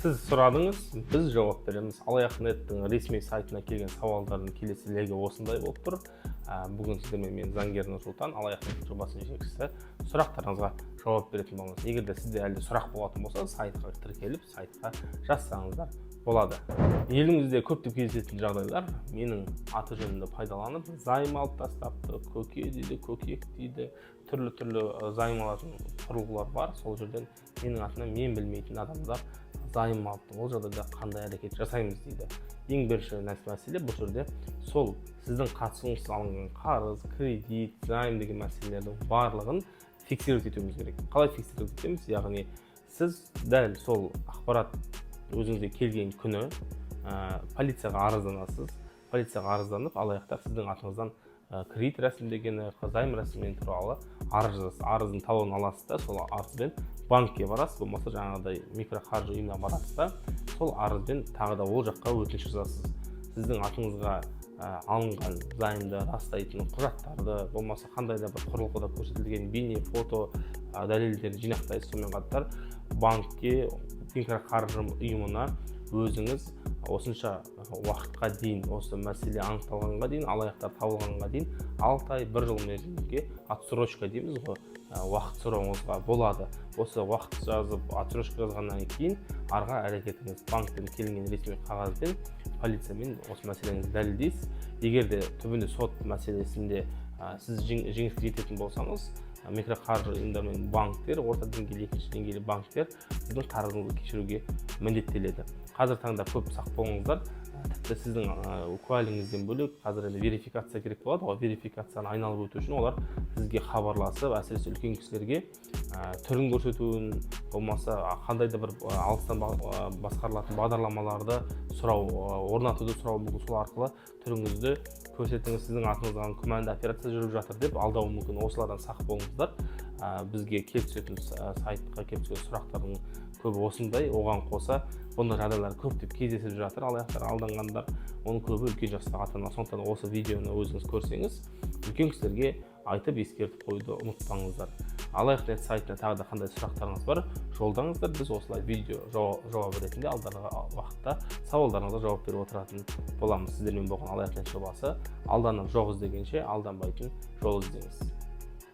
Сіз сұрадыңыз, біз жауап береміз. Алаяқ.неттің ресми сайтына келген сауалдардың келесі легі осындай болып тұр. Бүгін сіздермен мен заңгер Нұрсұлтан, Алаяқ.нет жобасының жетекшісі. Сұрақтарыңызға жауап беретін боламыз. Егер де сізде әлде сұрақ болатын болса, сайтқа тіркеліп, сайтқа жазсаңыздар болады. Елімізде көптеп кездесетін жағдайлар, менің аты жөнімді пайдаланып, займ алып тастапты, көке дейді, көкек дейді, түрлі займ алатын құрылғылар бар. Сол жерден менің атынан мен білмейтін адамдар займ алыпты. Ол жағдайда қандай әрекет жасаймыз дейді. Ең бірінші мәселе бұл жерде сол сіздің қатысуыңыз алынған қарыз, кредит, займ деген мәселелердің барлығын фиксировать етуіміз керек. Қалай фиксировать етеміз? Яғни сіз дәл сол ақпарат өзіңізге келген күні полицияға арызданасыз. Полицияға арызданып, алаяқтар сіздің атыңыздан кредит рәсімдегені, займ рәсімдегені туралы арыз жазасыз. Арыздың талонын аласыз да, сол арызбен банкке барасыз, болмаса жаңағыдай микроқаржы ұйымына барасыз да, сол арызбен тағы да ол жаққа өтініш жазасыз. Сіздің атыңызға алынған займды растайтын құжаттарды, болмаса қандай да бір құрылғыда көрсетілген бейне, фото дәлелдерді жинақтайсыз. Сонымен қатар банкке, микроқаржы ұйымына өзіңіз осынша уақытқа дейін, осы мәселе анықталғанға дейін, алаяқтар табылғанға дейін 6 ай, 1 жыл мерзімге отсрочка дейміз ғой, уақыт сұрауыңызға болады. Осы уақыт жазып, отсрочка жазғаннан кейін арғы әрекетіңіз банктен келген ресми қағазбен полициямен осы мәселеңізді дәлелдейсіз. Егер де түбінде сот мәселесінде сіз жеңіске жететін болсаңыз, микроқаржы ұйымдар мен банктер, орта деңгейлі, екінші деңгейлі банктер сіздің қарызыңызды кешіруге міндеттеледі. Қазір таңда көп сақ болыңыздар. Тіпті сіздің куәлігіңізден бөлек қазір енді верификация керек болады. Ол верификацияны айналып өту үшін олар сізге хабарласып, әсіресе үлкен кісілерге түрін көрсетуін, болмаса қандай да бір алыстан басқарылатын бағдарламаларды сұрау, орнатуды сұрау мүмкін. Сол арқылы түріңізді көрсетіңіз, сіздің атыңызға күмәнді операция жүріп жатыр деп алдауы мүмкін. Осылардан сақ болыңыздар. Бізге келіп түсетін сайтқа келіп түсетін сұрақтардың көбі осындай. Оған қоса бұндай жағдайлар көптеп кездесіп жатыр. Алаяқтар алданғандар, оның көбі үлкен жастағы ата-ана. Сондықтан осы видеоны өзіңіз көрсеңіз, үлкен кісілерге айтып ескертіп қоюды ұмытпаңыздар. Алаяқ.нет сайтына тағы да қандай сұрақтарыңыз бар, жолдаңыздар. Біз осылай видео жауап ретінде алдағы уақытта сауалдарыңызға жауап беріп отыратын боламыз. Сіздермен болған Алаяқ.нет жобасы. Алданып жоқ іздегенше алданбайтын жол іздеңіз.